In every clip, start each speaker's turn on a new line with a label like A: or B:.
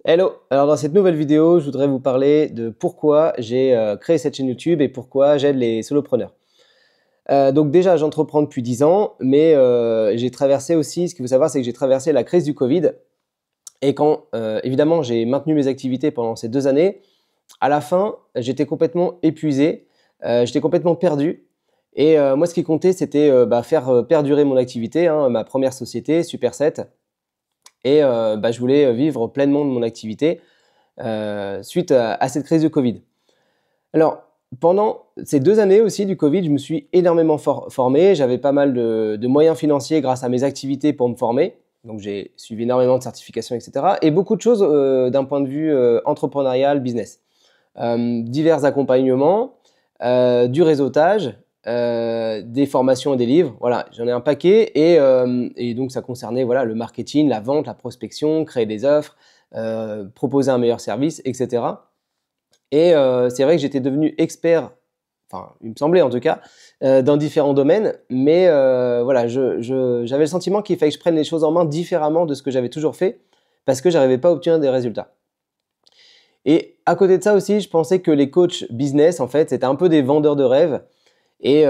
A: Hello! Alors dans cette nouvelle vidéo, je voudrais vous parler de pourquoi j'ai créé cette chaîne YouTube et pourquoi j'aide les solopreneurs. Donc déjà, j'entreprends depuis 10 ans, mais j'ai traversé aussi, ce qu'il faut savoir, c'est que j'ai traversé la crise du Covid. Et quand, évidemment, j'ai maintenu mes activités pendant ces 2 années, à la fin, j'étais complètement épuisé, j'étais complètement perdu. Et moi, ce qui comptait, c'était faire perdurer mon activité, hein, ma première société, Superset. Et je voulais vivre pleinement de mon activité suite à cette crise du Covid. Alors, pendant ces 2 années aussi du Covid, je me suis énormément formé. J'avais pas mal de moyens financiers grâce à mes activités pour me former. Donc, j'ai suivi énormément de certifications, etc. Et beaucoup de choses d'un point de vue entrepreneurial, business. Divers accompagnements, du réseautage, des formations et des livres. Voilà, j'en ai un paquet. Et donc, ça concernait voilà, le marketing, la vente, la prospection, créer des offres, proposer un meilleur service, etc. Et c'est vrai que j'étais devenu expert, enfin, il me semblait en tout cas, dans différents domaines. Mais voilà, j'avais le sentiment qu'il fallait que je prenne les choses en main différemment de ce que j'avais toujours fait parce que j'arrivais pas à obtenir des résultats. Et à côté de ça aussi, je pensais que les coachs business, en fait, c'était un peu des vendeurs de rêves et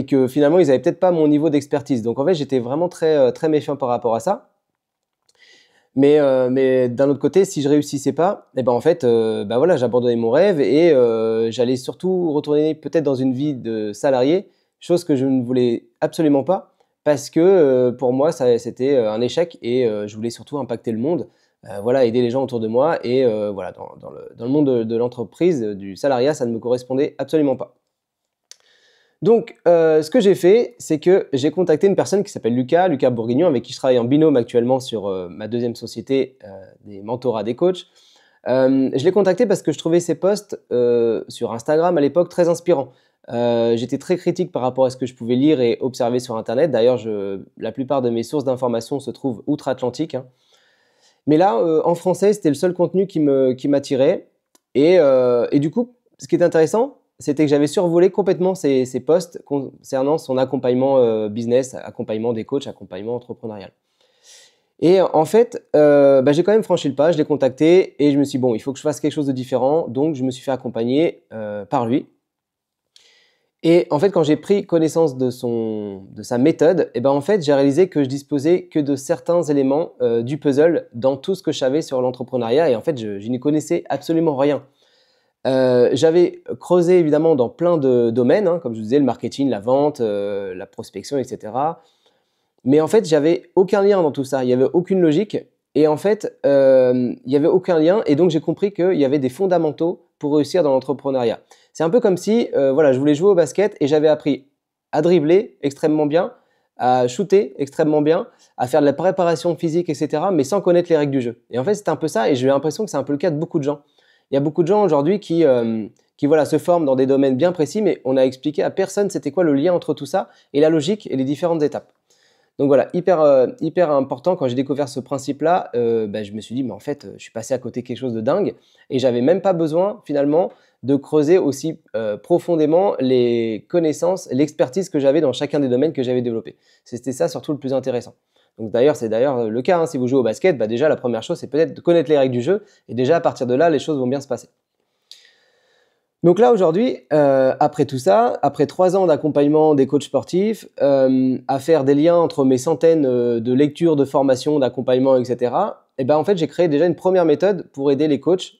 A: que finalement, ils n'avaient peut-être pas mon niveau d'expertise. Donc en fait, j'étais vraiment très méfiant par rapport à ça. Mais d'un autre côté, si je réussissais pas, et ben en fait, voilà, j'abandonnais mon rêve et j'allais surtout retourner peut-être dans une vie de salarié, chose que je ne voulais absolument pas parce que pour moi, c'était un échec et je voulais surtout impacter le monde, voilà, aider les gens autour de moi et voilà, dans le monde de l'entreprise, du salariat, ça ne me correspondait absolument pas. Donc, ce que j'ai fait, c'est que j'ai contacté une personne qui s'appelle Lucas Bourguignon, avec qui je travaille en binôme actuellement sur ma deuxième société, des mentorats des coachs. Je l'ai contacté parce que je trouvais ses posts sur Instagram à l'époque très inspirants. J'étais très critique par rapport à ce que je pouvais lire et observer sur Internet. D'ailleurs, la plupart de mes sources d'informations se trouvent outre-Atlantique, hein. Mais là, en français, c'était le seul contenu qui m'attirait. Et du coup, ce qui est intéressant, c'était que j'avais survolé complètement ces posts concernant son accompagnement business, accompagnement des coachs, accompagnement entrepreneurial. Et en fait, j'ai quand même franchi le pas, je l'ai contacté et je me suis dit, bon, il faut que je fasse quelque chose de différent. Donc, je me suis fait accompagner par lui. Et en fait, quand j'ai pris connaissance de sa méthode, en fait, j'ai réalisé que je disposais que de certains éléments du puzzle dans tout ce que je savais sur l'entrepreneuriat. Et en fait, je n'y connaissais absolument rien. J'avais creusé évidemment dans plein de domaines, hein, comme je vous disais, le marketing, la vente, la prospection, etc. Mais en fait, j'avais aucun lien dans tout ça. Il n'y avait aucune logique. Et en fait, il n'y avait aucun lien. Et donc, j'ai compris qu'il y avait des fondamentaux pour réussir dans l'entrepreneuriat. C'est un peu comme si voilà, je voulais jouer au basket et j'avais appris à dribbler extrêmement bien, à shooter extrêmement bien, à faire de la préparation physique, etc., mais sans connaître les règles du jeu. Et en fait, c'est un peu ça. Et j'ai l'impression que c'est un peu le cas de beaucoup de gens. Il y a beaucoup de gens aujourd'hui qui voilà, se forment dans des domaines bien précis, mais on n'a expliqué à personne c'était quoi le lien entre tout ça et la logique et les différentes étapes. Donc voilà, hyper important. Quand j'ai découvert ce principe-là, je me suis dit, mais en fait, je suis passé à côté de quelque chose de dingue et j'avais même pas besoin finalement de creuser aussi profondément les connaissances, l'expertise que j'avais dans chacun des domaines que j'avais développés. C'était ça surtout le plus intéressant. Donc d'ailleurs, c'est d'ailleurs le cas, hein, si vous jouez au basket, déjà la première chose, c'est peut-être de connaître les règles du jeu et déjà à partir de là, les choses vont bien se passer. Donc là, aujourd'hui, après tout ça, après 3 ans d'accompagnement des coachs sportifs, à faire des liens entre mes centaines de lectures, de formations, d'accompagnement, etc., en fait, j'ai créé déjà une première méthode pour aider les coachs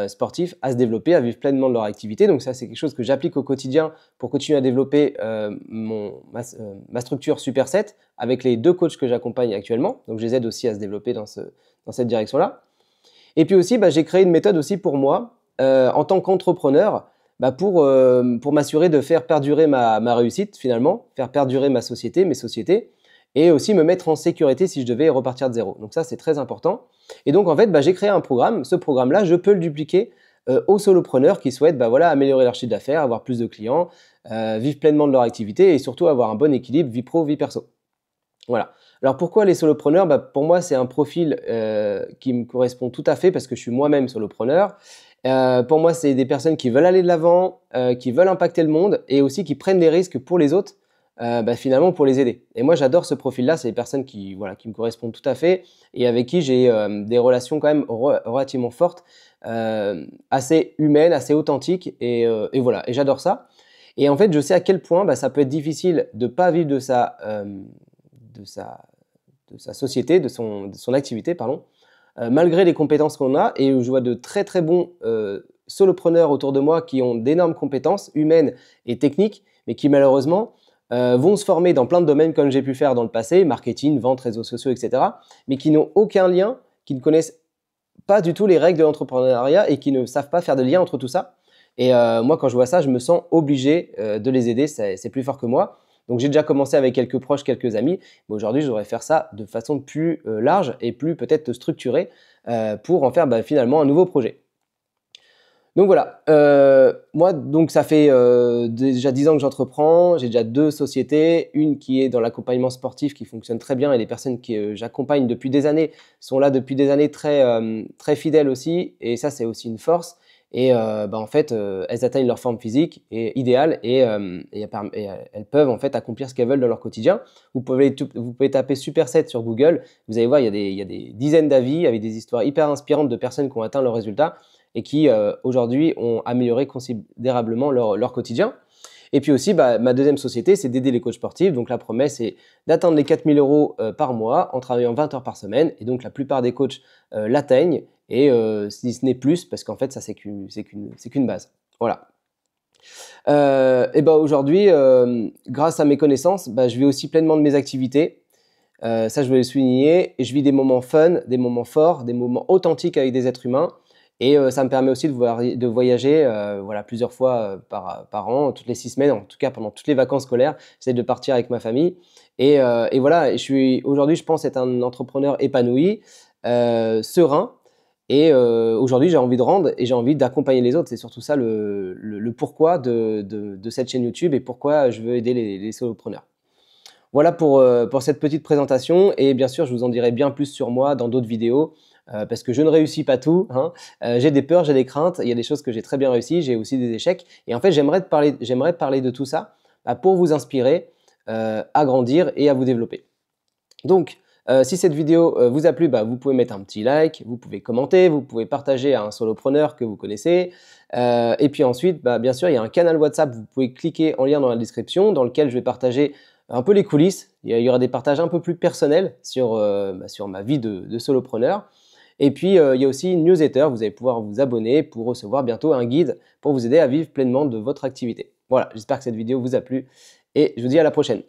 A: sportifs à se développer, à vivre pleinement de leur activité. Donc ça, c'est quelque chose que j'applique au quotidien pour continuer à développer ma structure Superset avec les 2 coachs que j'accompagne actuellement. Donc je les aide aussi à se développer dans cette direction-là. Et puis aussi, j'ai créé une méthode aussi pour moi, en tant qu'entrepreneur, pour m'assurer de faire perdurer ma réussite finalement, faire perdurer mes sociétés, et aussi me mettre en sécurité si je devais repartir de zéro. Donc ça, c'est très important. Et donc en fait, j'ai créé un programme. Ce programme-là, je peux le dupliquer aux solopreneurs qui souhaitent améliorer leur chiffre d'affaires, avoir plus de clients, vivre pleinement de leur activité et surtout avoir un bon équilibre vie pro, vie perso. Voilà. Alors pourquoi les solopreneurs? Pour moi, c'est un profil qui me correspond tout à fait parce que je suis moi-même solopreneur. Pour moi, c'est des personnes qui veulent aller de l'avant, qui veulent impacter le monde et aussi qui prennent des risques pour les autres finalement pour les aider. Et moi, j'adore ce profil-là, c'est des personnes qui, voilà, qui me correspondent tout à fait et avec qui j'ai des relations quand même relativement fortes, assez humaines, assez authentiques et voilà, et j'adore ça. Et en fait, je sais à quel point ça peut être difficile de ne pas vivre de sa, de sa société, de son activité, pardon, malgré les compétences qu'on a. Et je vois de très très bons solopreneurs autour de moi qui ont d'énormes compétences humaines et techniques, mais qui malheureusement vont se former dans plein de domaines comme j'ai pu faire dans le passé, marketing, vente, réseaux sociaux, etc., mais qui n'ont aucun lien, qui ne connaissent pas du tout les règles de l'entrepreneuriat et qui ne savent pas faire de lien entre tout ça. Et moi, quand je vois ça, je me sens obligé de les aider, c'est plus fort que moi. Donc j'ai déjà commencé avec quelques proches, quelques amis, mais aujourd'hui, je devrais faire ça de façon plus large et plus peut-être structurée pour en faire finalement un nouveau projet. Donc voilà, moi donc ça fait déjà 10 ans que j'entreprends, j'ai déjà 2 sociétés, une qui est dans l'accompagnement sportif qui fonctionne très bien et les personnes que j'accompagne depuis des années sont là depuis des années très fidèles aussi et ça c'est aussi une force et en fait, elles atteignent leur forme physique et idéale et elles peuvent en fait accomplir ce qu'elles veulent dans leur quotidien. Vous pouvez taper Superset sur Google, vous allez voir il y a des dizaines d'avis avec des histoires hyper inspirantes de personnes qui ont atteint leurs résultats et qui aujourd'hui ont amélioré considérablement leur quotidien. Et puis aussi, ma deuxième société, c'est d'aider les coachs sportifs. Donc la promesse est d'atteindre les 4 000 € par mois en travaillant 20 heures par semaine. Et donc la plupart des coachs l'atteignent et si ce n'est plus, parce qu'en fait, ça c'est qu'une base. Voilà. Et aujourd'hui, grâce à mes connaissances, je vis aussi pleinement de mes activités. Ça, je voulais le souligner. Et je vis des moments fun, des moments forts, des moments authentiques avec des êtres humains. Et ça me permet aussi de voyager voilà, plusieurs fois par an, toutes les 6 semaines, en tout cas pendant toutes les vacances scolaires. J'essaie de partir avec ma famille. Et voilà, aujourd'hui, je pense être un entrepreneur épanoui, serein. Et aujourd'hui, j'ai envie de rendre et j'ai envie d'accompagner les autres. C'est surtout ça le pourquoi de cette chaîne YouTube et pourquoi je veux aider les solopreneurs. Voilà pour cette petite présentation et bien sûr, je vous en dirai bien plus sur moi dans d'autres vidéos parce que je ne réussis pas tout. Hein. J'ai des peurs, j'ai des craintes, il y a des choses que j'ai très bien réussi, j'ai aussi des échecs. Et en fait, j'aimerais parler de tout ça pour vous inspirer à grandir et à vous développer. Donc, si cette vidéo vous a plu, vous pouvez mettre un petit like, vous pouvez commenter, vous pouvez partager à un solopreneur que vous connaissez. Et puis ensuite, bien sûr, il y a un canal WhatsApp, vous pouvez cliquer en lien dans la description dans lequel je vais partager un peu les coulisses. Il y aura des partages un peu plus personnels sur ma vie de solopreneur. Et puis, il y a aussi une newsletter, vous allez pouvoir vous abonner pour recevoir bientôt un guide pour vous aider à vivre pleinement de votre activité. Voilà, j'espère que cette vidéo vous a plu et je vous dis à la prochaine.